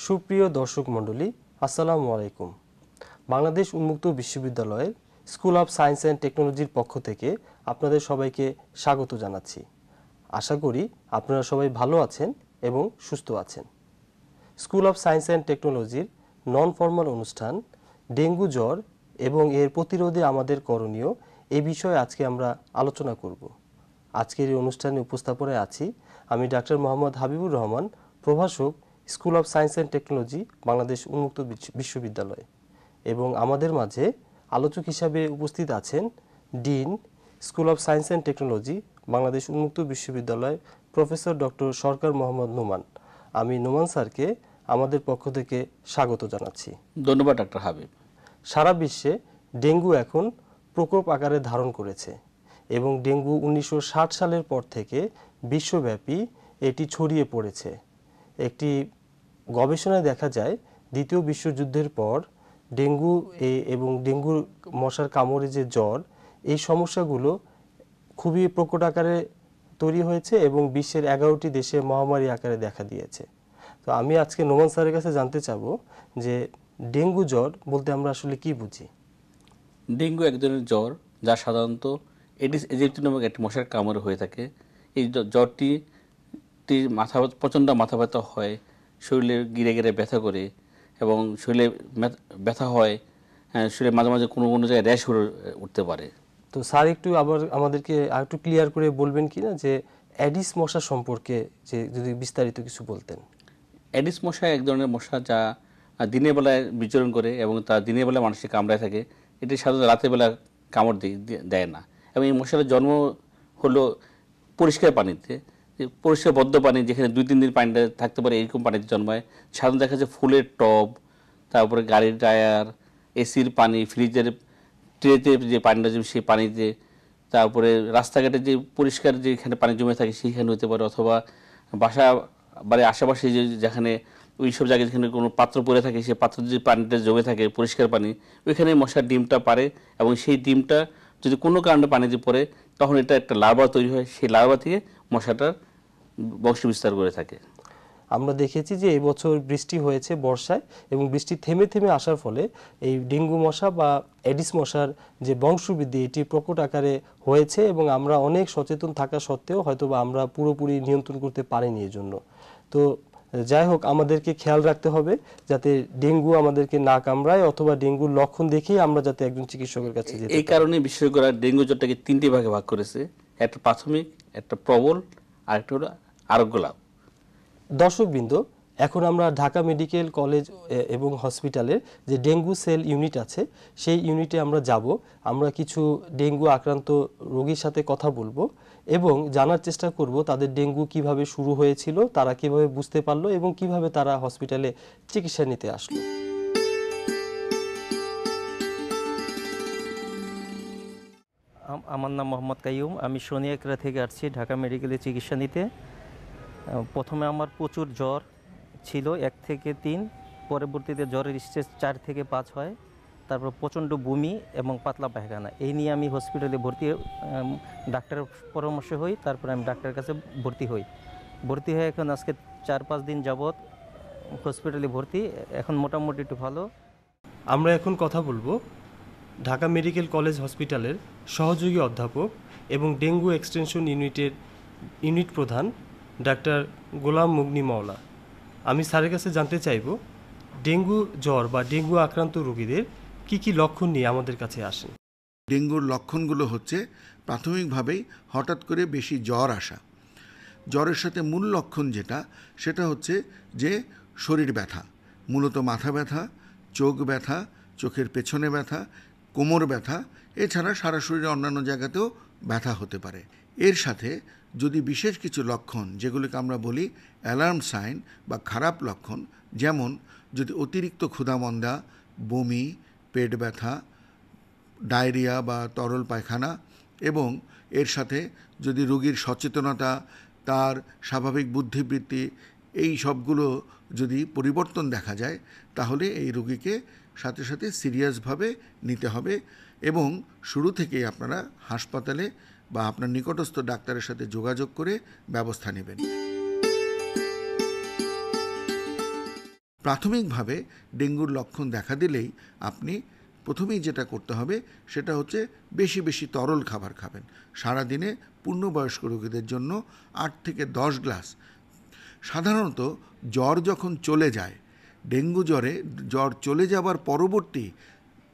সুপ্রিয় দর্শক মণ্ডলী, আসসালামু আলাইকুম। বাংলাদেশ উন্মুক্ত বিশ্ববিদ্যালয়ের স্কুল অফ সায়েন্স অ্যান্ড টেকনোলজির পক্ষ থেকে আপনাদের সবাইকে স্বাগত জানাচ্ছি। আশা করি আপনারা সবাই ভালো আছেন এবং সুস্থ আছেন। স্কুল অফ সায়েন্স অ্যান্ড টেকনোলজির নন ফর্মাল অনুষ্ঠান ডেঙ্গু জ্বর এবং এর প্রতিরোধে আমাদের করণীয় এই বিষয়ে আজকে আমরা আলোচনা করব। আজকের এই অনুষ্ঠানে উপস্থাপনায় আছি আমি ডাক্তার মোহাম্মদ হাবিবুর রহমান, প্রভাষক, school of science and technology, Bangladesh উন্মুক্ত বিশ্ববিদ্যালয়। এবং আমাদের মাঝে আলোচক হিসাবে উপস্থিত আছেন dean, school of science and technology, Bangladesh উন্মুক্ত বিশ্ববিদ্যালয়, প্রফেসর ডক্টর সরকার মোহাম্মদ নোমান। আমি নোমান স্যারকে আমাদের পক্ষ থেকে স্বাগত জানাচ্ছি। ধন্যবাদ ডাক্তার হাবিব। সারা বিশ্বে ডেঙ্গু এখন প্রকোপ আকারে ধারণ করেছে এবং ডেঙ্গু 1960 সালের পর থেকে বিশ্বব্যাপী এটি ছড়িয়ে পড়েছে। একটি গবেষণায় দেখা যায় দ্বিতীয় বিশ্বযুদ্ধের পর ডেঙ্গু এবং ডেঙ্গুর মশার কামড়ে যে জ্বর, এই সমস্যাগুলো খুবই প্রকট আকারে তৈরি হয়েছে এবং বিশ্বের 11টি দেশে মহামারী আকারে দেখা দিয়েছে। তো আমি আজকে নোমান স্যারের কাছে জানতে চাবো যে ডেঙ্গু জ্বর বলতে আমরা আসলে কি বুঝি। ডেঙ্গু এক ধরনের জ্বর যা সাধারণত এডিস ইজিপ্টি নামক একটি মশার কামড়ে হয়ে থাকে। এই জ্বরটি প্রচণ্ড মাথা ব্যথা হয়, শরীরে গিরে গিরে ব্যথা করে এবং শরীরে ব্যথা হয়, শরীরে মাঝে মাঝে কোনো কোনো জায়গায় র্যাশ উঠতে পারে। তো স্যার একটু আবার আমাদেরকে আরেকটু ক্লিয়ার করে বলবেন কি না যে অ্যাডিস মশা সম্পর্কে, যে যদি বিস্তারিত কিছু বলতেন। অ্যাডিস মশা এক ধরনের মশা যা দিনের বেলায় বিচরণ করে এবং তা দিনের বেলায় মানুষকে কামড়ায় থাকে। এটি সাধারণত রাতের বেলা কামড় দেয় না। এবং এই মশার জন্ম হলো পরিষ্কার পানিতে, পরিষ্কার বদ্ধ পানি, যেখানে 2-3 দিন পানিটা থাকতে পারে, এরকম পানিতে জন্মায়। সাধারণত দেখা যাচ্ছে ফুলের টব, তারপরে গাড়ির টায়ার, এসির পানি, ফ্রিজের ট্রেতে যে পানিটা জমে সেই পানিতে, তারপরে রাস্তাঘাটে যে পরিষ্কার যেখানে পানি জমে থাকে সেইখানে হতে পারে, অথবা বাসা বাড়ির আশেপাশে যেখানে ওই সব জায়গায় যেখানে কোনো পাত্র পড়ে থাকে সেই পাত্র যে পানিটা জমে থাকে পরিষ্কার পানি, ওইখানে মশার ডিমটা পারে এবং সেই ডিমটা যদি কোনো কারণে পানিতে পড়ে তখন এটা একটা লার্ভা তৈরি হয়। সেই লার্ভা থেকে মশাটার বংশ বিস্তার করে থাকে। আমরা দেখেছি যে এই বছর বৃষ্টি হয়েছে বর্ষায় এবং বৃষ্টি থেমে থেমে আসার ফলে এই ডেঙ্গু মশা বা অ্যাডিস মশার যে বংশবৃদ্ধি এটি প্রকট আকারে হয়েছে এবং আমরা অনেক সচেতন থাকা সত্ত্বেও হয়তোবা আমরা পুরোপুরি নিয়ন্ত্রণ করতে পারিনি এর জন্য। তো যাই হোক, আমাদেরকে খেয়াল রাখতে হবে যাতে ডেঙ্গু আমাদেরকে না কামড়ায় অথবা ডেঙ্গুর লক্ষণ দেখেই আমরা যাতে একজন চিকিৎসকের কাছে যেতে পারি। এই কারণে বিশেষজ্ঞরা ডেঙ্গু জ্বরটাকে 3টি ভাগে ভাগ করেছে, একটা প্রাথমিক, একটা প্রবল, আর একটা হলো আরোগ্য লাভ। দর্শকবৃন্দ, এখন আমরা ঢাকা মেডিকেল কলেজ এবং হসপিটালের যে ডেঙ্গু সেল ইউনিট আছে সেই ইউনিটে আমরা যাব। আমরা কিছু ডেঙ্গু আক্রান্ত রোগীর সাথে কথা বলবো এবং জানার চেষ্টা করব তাদের ডেঙ্গু কিভাবে শুরু হয়েছিল, তারা কিভাবে বুঝতে পারলো এবং কিভাবে তারা হসপিটালে চিকিৎসা নিতে আসলো। আমার নাম মোহাম্মদ কাইয়ুম। আমি সোনিয়াকড়া থেকে আসছি ঢাকা মেডিকেলে চিকিৎসা নিতে। প্রথমে আমার প্রচুর জ্বর ছিল 1 থেকে 3, পরবর্তীতে জ্বরের স্টেজ 4 থেকে 5 হয়, তারপর প্রচণ্ড বমি এবং পাতলা পায়খানা। এই নিয়ে আমি হসপিটালে ডাক্তারের পরামর্শ হই, তারপরে আমি ডাক্তারের কাছে ভর্তি হয়ে এখন আজকে 4-5 দিন যাবৎ হসপিটালে ভর্তি। এখন মোটামুটি একটু ভালো। আমরা এখন কথা বলবো ঢাকা মেডিকেল কলেজ হসপিটালের সহযোগী অধ্যাপক এবং ডেঙ্গু এক্সটেনশন ইউনিটের ইউনিট প্রধান ডাক্তার গোলাম মুগনি মাওলা। আমি স্যারের কাছে জানতে চাইব ডেঙ্গু জ্বর বা ডেঙ্গু আক্রান্ত রোগীদের কি কি লক্ষণ নিয়ে আমাদের কাছে আসেন। ডেঙ্গুর লক্ষণগুলো হচ্ছে প্রাথমিকভাবেই হঠাৎ করে বেশি জ্বর আসা। জ্বরের সাথে মূল লক্ষণ সেটা হচ্ছে যে শরীর ব্যথা, মূলত মাথা ব্যথা, চোখ ব্যথা, চোখের পেছনে ব্যথা, কোমর ব্যথা, এছাড়া সারা শরীরে অন্যান্য জায়গাতেও ব্যথা হতে পারে। এর সাথে যদি বিশেষ কিছু লক্ষণ, যেগুলোকে আমরা বলি অ্যালার্ম সাইন বা খারাপ লক্ষণ, যেমন যদি অতিরিক্ত ক্ষুধামন্দা, বমি, পেট ব্যথা, ডায়রিয়া বা তরল পায়খানা, এবং এর সাথে যদি রোগীর সচেতনতা, তার স্বাভাবিক বুদ্ধিবৃত্তি, এই সবগুলো যদি পরিবর্তন দেখা যায়, তাহলে এই রোগীকে সাথে সাথে সিরিয়াসভাবে নিতে হবে এবং শুরু থেকেই আপনারা হাসপাতালে বা আপনার নিকটস্থ ডাক্তারের সাথে যোগাযোগ করে ব্যবস্থা নেবেন। প্রাথমিকভাবে ডেঙ্গুর লক্ষণ দেখা দিলেই আপনি প্রথমেই যেটা করতে হবে সেটা হচ্ছে বেশি বেশি তরল খাবার খাবেন। সারাদিনে পূর্ণবয়স্ক রোগীদের জন্য 8 থেকে 10 গ্লাস। সাধারণত জ্বর যখন চলে যায়, ডেঙ্গু জ্বর চলে যাবার পরবর্তী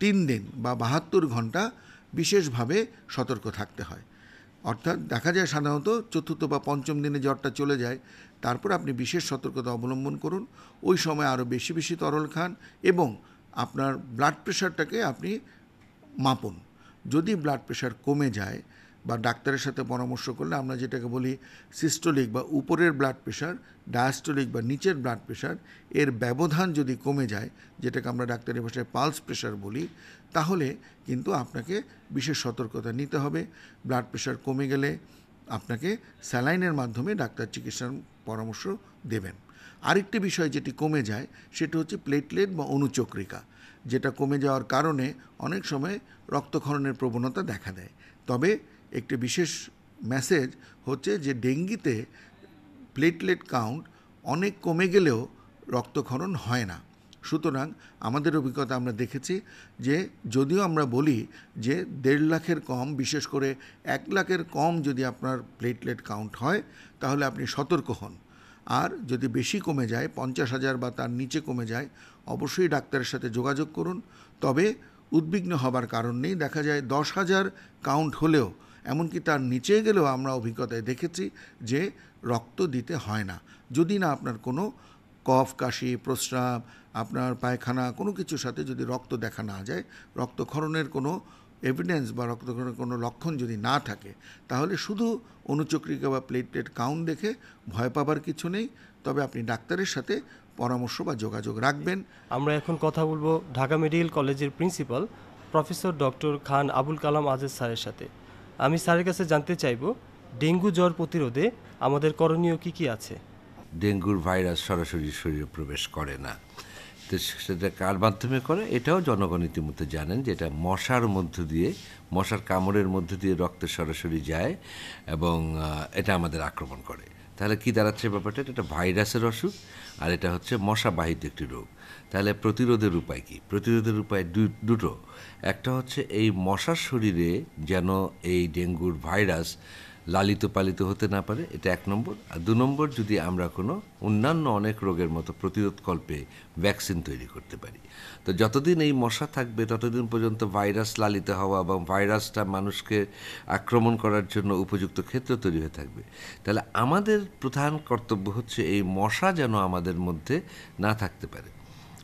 3 দিন বা 72 ঘন্টা বিশেষভাবে সতর্ক থাকতে হয়। অর্থাৎ দেখা যায় সাধারণত চতুর্থ বা পঞ্চম দিনে জ্বরটা চলে যায়, তারপর আপনি বিশেষ সতর্কতা অবলম্বন করুন। ওই সময় আরও বেশি বেশি তরল খান এবং আপনার ব্লাড প্রেশারটাকে আপনি মাপুন। যদি ব্লাড প্রেশার কমে যায় বা ডাক্তারের সাথে পরামর্শ করলে আমরা যেটাকে বলি সিস্টোলিক বা উপরের ব্লাড প্রেশার, ডায়াস্টোলিক বা নিচের ব্লাড প্রেশার, এর ব্যবধান যদি কমে যায়, যেটাকে আমরা ডাক্তারি ভাষায় পালস প্রেশার বলি, তাহলে কিন্তু আপনাকে বিশেষ সতর্কতা নিতে হবে। ব্লাড প্রেশার কমে গেলে আপনাকে স্যালাইনের মাধ্যমে ডাক্তার চিকিৎসার পরামর্শ দেবেন। আরেকটি বিষয় যেটি কমে যায় সেটা হচ্ছে প্লেটলেট বা অনুচক্রিকা, যেটা কমে যাওয়ার কারণে অনেক সময় রক্তক্ষরণের প্রবণতা দেখা দেয়। তবে একটি বিশেষ মেসেজ হচ্ছে যে ডেঙ্গিতে প্লেটলেট কাউন্ট অনেক কমে গেলেও রক্তক্ষরণ হয় না। সুতরাং আমাদের অভিজ্ঞতা আমরা দেখেছি যে যদিও আমরা বলি যে 1.5 লাখের কম, বিশেষ করে 1 লাখের কম যদি আপনার প্লেটলেট কাউন্ট হয় তাহলে আপনি সতর্ক হন। আর যদি বেশি কমে যায়, 50,000 বা তার নিচে কমে যায়, অবশ্যই ডাক্তারের সাথে যোগাযোগ করুন। তবে উদ্বিগ্ন হবার কারণ নেই। দেখা যায় 10,000 কাউন্ট হলেও, এমনকি তার নিচে গেলেও আমরা অভিজ্ঞতায় দেখেছি যে রক্ত দিতে হয় না, যদি না আপনার কোনো কফ, কাশি, প্রস্রাব, আপনার পায়খানা কোনো কিছুর সাথে যদি রক্ত দেখা না যায়, রক্তক্ষরণের কোনো এভিডেন্স বা রক্তক্ষরণের কোনো লক্ষণ যদি না থাকে, তাহলে শুধু অনুচক্রিকা বা প্লেটলেট কাউন্ট দেখে ভয় পাবার কিছু নেই। তবে আপনি ডাক্তারের সাথে পরামর্শ বা যোগাযোগ রাখবেন। আমরা এখন কথা বলবো ঢাকা মেডিকেল কলেজের প্রিন্সিপাল প্রফেসর ডক্টর খান আবুল কালাম আজাদ স্যারের সাথে। আমি স্যারের কাছে জানতে চাইব ডেঙ্গু জ্বর প্রতিরোধে আমাদের করণীয় কি কি আছে। ডেঙ্গুর ভাইরাস সরাসরি শরীরে প্রবেশ করে না, তো সেটা কার মাধ্যমে করে এটাও জনগণ ইতিমধ্যে জানেন, যে এটা মশার মধ্য দিয়ে, মশার কামড়ের মধ্য দিয়ে রক্তে সরাসরি যায় এবং এটা আমাদের আক্রমণ করে। তাহলে কি দাঁড়াচ্ছে ব্যাপারটা? এটা ভাইরাসের অসুখ আর এটা হচ্ছে মশাবাহিত একটি রোগ। তাহলে প্রতিরোধের উপায় কি? প্রতিরোধের উপায় দুটো। একটা হচ্ছে এই মশার শরীরে যেন এই ডেঙ্গুর ভাইরাস লালিত পালিত হতে না পারে, এটা 1 নম্বর। আর 2 নম্বর, যদি আমরা কোনো অন্যান্য অনেক রোগের মতো প্রতিরোধকল্পে ভ্যাকসিন তৈরি করতে পারি। তো যতদিন এই মশা থাকবে ততদিন পর্যন্ত ভাইরাস লালিত হওয়া এবং ভাইরাসটা মানুষকে আক্রমণ করার জন্য উপযুক্ত ক্ষেত্র তৈরি হয়ে থাকবে। তাহলে আমাদের প্রধান কর্তব্য হচ্ছে এই মশা যেন আমাদের মধ্যে না থাকতে পারে।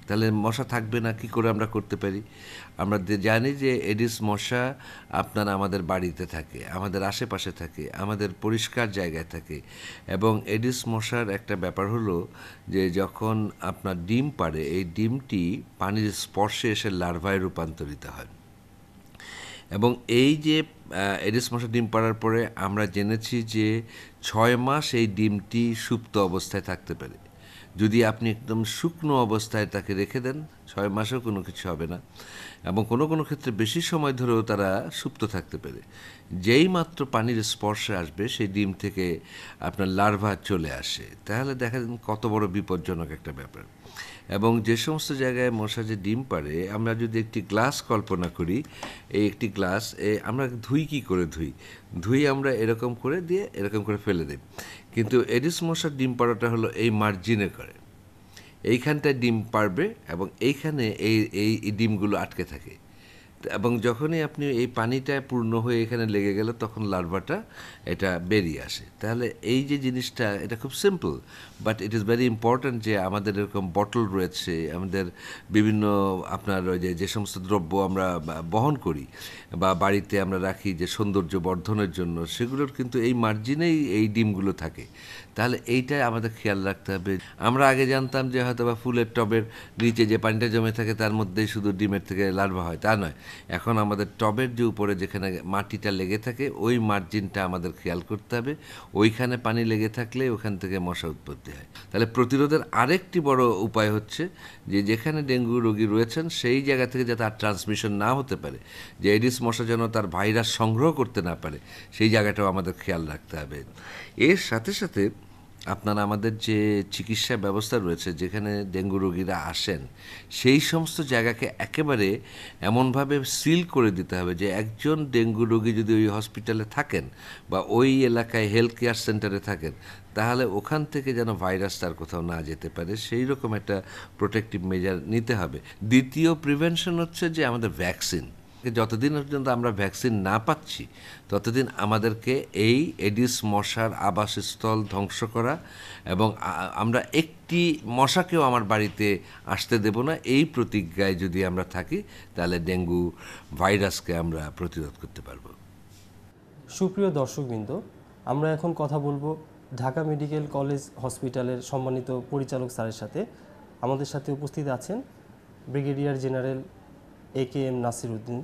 তাহলে মশা থাকবে না, কী করে আমরা করতে পারি? আমরা জানি যে এডিস মশা আপনার আমাদের বাড়িতে থাকে, আমাদের আশেপাশে থাকে, আমাদের পরিষ্কার জায়গায় থাকে। এবং এডিস মশার একটা ব্যাপার হলো যে যখন আপনার ডিম পাড়ে, এই ডিমটি পানির স্পর্শে এসে লার্ভায় রূপান্তরিত হয়। এবং এই যে এডিস মশা ডিম পাড়ার পরে আমরা জেনেছি যে 6 মাস এই ডিমটি সুপ্ত অবস্থায় থাকতে পারে। যদি আপনি একদম শুকনো অবস্থায় তাকে রেখে দেন, 6 মাসেও কোনো কিছু হবে না। এবং কোনো কোনো ক্ষেত্রে বেশি সময় ধরেও তারা সুপ্ত থাকতে পারে। যেই মাত্র পানির স্পর্শে আসবে সেই ডিম থেকে আপনার লার্ভা চলে আসে। তাহলে দেখা যান কত বড় বিপজ্জনক একটা ব্যাপার। এবং যে সমস্ত জায়গায় মশা যে ডিম পাড়ে, আমরা যদি একটি গ্লাস কল্পনা করি, এই একটি গ্লাস আমরা কী করে ধুই আমরা এরকম করে দিয়ে এরকম করে ফেলে দিই। কিন্তু এডিস মশার ডিম পাড়াটা হলো এই মার্জিনে করে, এইখানটায় ডিম পারবে এবং এইখানে এই ডিমগুলো আটকে থাকে। এবং যখনই আপনি এই পানিটা পূর্ণ হয়ে এখানে লেগে গেল তখন লার্ভাটা এটা বেরিয়ে আসে। তাহলে এই যে জিনিসটা, এটা খুব simple, but it is very important যে আমাদের এরকম বটল রয়েছে, আমাদের বিভিন্ন আপনার ওই যে সমস্ত দ্রব্য আমরা বহন করি বা বাড়িতে আমরা রাখি যে সৌন্দর্য বর্ধনের জন্য, সেগুলোর কিন্তু এই মার্জিনেই এই ডিমগুলো থাকে। তাহলে এইটাই আমাদের খেয়াল রাখতে হবে। আমরা আগে জানতাম যে হয়তো বা ফুলের টবের নিচে যে পানিটা জমে থাকে তার মধ্যেই শুধু ডিমের থেকে লার্ভা হয়, তা নয়। এখন আমাদের টবের যে উপরে যেখানে মাটিটা লেগে থাকে ওই মার্জিনটা আমাদের খেয়াল করতে হবে। ওইখানে পানি লেগে থাকলে ওখান থেকে মশা উৎপত্তি হয়। তাহলে প্রতিরোধের আরেকটি বড় উপায় হচ্ছে যে যেখানে ডেঙ্গু রোগী রয়েছেন সেই জায়গা থেকে যাতে আর ট্রান্সমিশন না হতে পারে, যে এডিস মশা যেন তার ভাইরাস সংগ্রহ করতে না পারে, সেই জায়গাটাও আমাদের খেয়াল রাখতে হবে। এর সাথে সাথে আপনারা আমাদের যে চিকিৎসা ব্যবস্থা রয়েছে, যেখানে ডেঙ্গু রোগীরা আসেন, সেই সমস্ত জায়গাকে একেবারে এমনভাবে সিল করে দিতে হবে যে একজন ডেঙ্গু রোগী যদি ওই হসপিটালে থাকেন বা ওই এলাকায় হেলথ কেয়ার সেন্টারে থাকেন, তাহলে ওখান থেকে যেন ভাইরাস তার কোথাও না যেতে পারে, সেই রকম একটা প্রোটেক্টিভ মেজার নিতে হবে। দ্বিতীয় প্রিভেনশন হচ্ছে যে আমাদের ভ্যাকসিন। যতদিন পর্যন্ত আমরা ভ্যাকসিন না পাচ্ছি ততদিন আমাদেরকে এই এডিস মশার আবাসস্থল ধ্বংস করা এবং আমরা একটি মশাকেও আমার বাড়িতে আসতে দেব না, এই প্রতিজ্ঞায় যদি আমরা থাকি তাহলে ডেঙ্গু ভাইরাসকে আমরা প্রতিরোধ করতে পারবো। সুপ্রিয় দর্শকবৃন্দ, আমরা এখন কথা বলবো ঢাকা মেডিকেল কলেজ হসপিটালের সম্মানিত পরিচালক স্যারের সাথে। আমাদের সাথে উপস্থিত আছেন brigadier general AKM Nasir Uddin.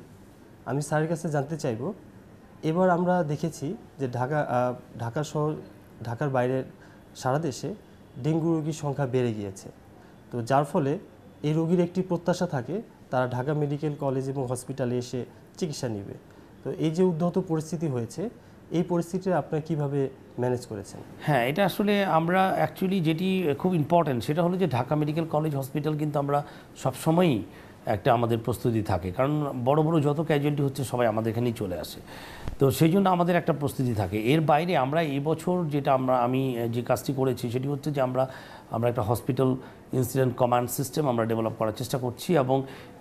আমি স্যারের কাছে জানতে চাইব, এবার আমরা দেখেছি যে ঢাকা শহর, ঢাকার বাইরের সারা দেশে ডেঙ্গু রোগীর সংখ্যা বেড়ে গিয়েছে। তো যার ফলে এই রোগীর একটি প্রত্যাশা থাকে তারা ঢাকা মেডিকেল কলেজ এবং হসপিটালে এসে চিকিৎসা নেবে। তো এই যে উদ্ধত পরিস্থিতি হয়েছে, এই পরিস্থিতিটা আপনারা কীভাবে ম্যানেজ করেছেন? হ্যাঁ, এটা আসলে আমরা অ্যাকচুয়ালি যেটি খুব ইম্পর্ট্যান্ট সেটা হলো যে ঢাকা মেডিকেল কলেজ হসপিটাল কিন্তু আমরা সবসময়ই একটা আমাদের প্রস্তুতি থাকে, কারণ বড় বড় যত ক্যাজুয়ালিটি হচ্ছে সবাই আমাদের এখানেই চলে আসে। তো সেই জন্য আমাদের একটা প্রস্তুতি থাকে। এর বাইরে আমরা এই বছর যেটা আমি যে কাজটি করেছি সেটি হচ্ছে যে আমরা একটা হসপিটাল ইনসিডেন্ট কমান্ড সিস্টেম আমরা ডেভেলপ করার চেষ্টা করছি, এবং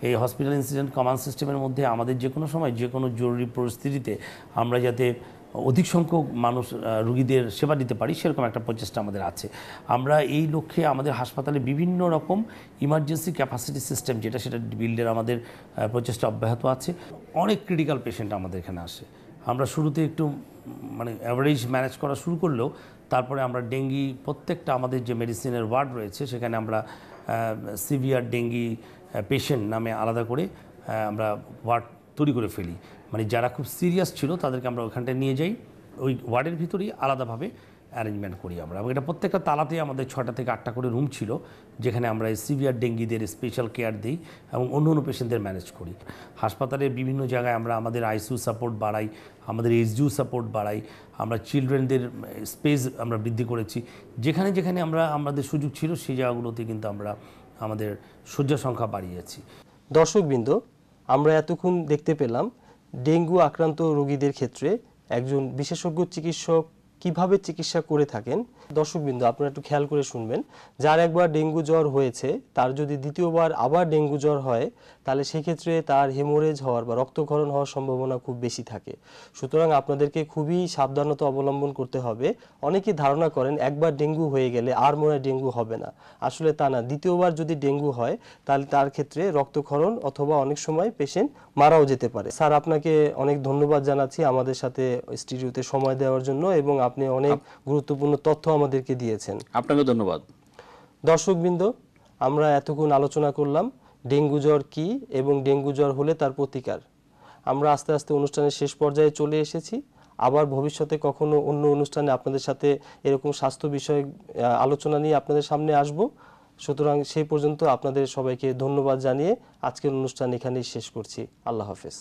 এই হসপিটাল ইনসিডেন্ট কমান্ড সিস্টেমের মধ্যে আমাদের যে কোনো সময় যে কোনো জরুরি পরিস্থিতিতে আমরা যাতে অধিক সংখ্যক মানুষ রোগীদের সেবা দিতে পারি সেরকম একটা প্রচেষ্টা আমাদের আছে। আমরা এই লক্ষ্যে আমাদের হাসপাতালে বিভিন্ন রকম ইমার্জেন্সি ক্যাপাসিটি সিস্টেম সেটা বিল্ডের আমাদের প্রচেষ্টা অব্যাহত আছে। অনেক ক্রিটিক্যাল পেশেন্ট আমাদের এখানে আসে। আমরা শুরুতে একটু অ্যাভারেজ ম্যানেজ করা শুরু করলেও তারপরে আমরা ডেঙ্গি প্রত্যেকটা আমাদের যে মেডিসিনের ওয়ার্ড রয়েছে সেখানে আমরা সিভিয়ার ডেঙ্গি পেশেন্ট নামে আলাদা করে আমরা ওয়ার্ড তৈরি করে ফেলি। যারা খুব সিরিয়াস ছিল তাদেরকে আমরা ওখানটায় নিয়ে যাই, ওই ওয়ার্ডের ভিতরেই আলাদাভাবে অ্যারেঞ্জমেন্ট করি আমরা। এবং এটা প্রত্যেকটা তালাতেই আমাদের 6টা থেকে 8টা করে রুম ছিল, যেখানে আমরা এই সিভিয়ার ডেঙ্গিদের স্পেশাল কেয়ার দিই এবং অন্য পেশেন্টদের ম্যানেজ করি। হাসপাতালের বিভিন্ন জায়গায় আমরা আমাদের আইসিইউ সাপোর্ট বাড়াই, আমাদের এইচডিইউ সাপোর্ট বাড়াই, আমরা চিলড্রেনদের স্পেস আমরা বৃদ্ধি করেছি। যেখানে যেখানে আমাদের সুযোগ ছিল সেই জায়গাগুলোতে কিন্তু আমরা আমাদের শয্যা সংখ্যা বাড়িয়েছি। দর্শকবৃন্দ, আমরা এতক্ষণ দেখতে পেলাম ডেঙ্গু আক্রান্ত রোগীদের ক্ষেত্রে একজন বিশেষজ্ঞ চিকিৎসক কিভাবে চিকিৎসা করে থাকেন। দর্শকবৃন্দ, আপনারা একটু খেয়াল করে শুনবেন, যার একবার ডেঙ্গু জ্বর হয়েছে তার যদি দ্বিতীয়বার আবার ডেঙ্গু জ্বর হয় তাহলে সেক্ষেত্রে তার হেমোরেজ হওয়ার বা রক্তক্ষরণ হওয়ার সম্ভাবনা খুব বেশি থাকে। সুতরাং আপনাদেরকে খুবই সাবধানতা অবলম্বন করতে হবে। অনেকে ধারণা করেন একবার ডেঙ্গু হয়ে গেলে আর মনে হয় ডেঙ্গু হবে না, আসলে তা না। দ্বিতীয়বার যদি ডেঙ্গু হয় তাহলে তার ক্ষেত্রে রক্তক্ষরণ অথবা অনেক সময় পেশেন্ট মারাও যেতে পারে। স্যার, আপনাকে অনেক ধন্যবাদ জানাচ্ছি আমাদের সাথে স্টুডিওতে সময় দেওয়ার জন্য, এবং আপনি অনেক গুরুত্বপূর্ণ তথ্য আমাদেরকে দিয়েছেন। আপনাকে ধন্যবাদ। দর্শকবৃন্দ, আমরা এতক্ষণ আলোচনা করলাম ডেঙ্গু জ্বর কি এবং ডেঙ্গু জ্বর হলে তার প্রতিকার। আমরা আস্তে আস্তে অনুষ্ঠানের শেষ পর্যায়ে চলে এসেছি। আবার ভবিষ্যতে কখনো অন্য অনুষ্ঠানে আপনাদের সাথে এরকম স্বাস্থ্য বিষয়ক আলোচনা নিয়ে আপনাদের সামনে আসব। সুতরাং সেই পর্যন্ত আপনাদের সবাইকে ধন্যবাদ জানিয়ে আজকের অনুষ্ঠান এখানেই শেষ করছি। আল্লাহ হাফেজ।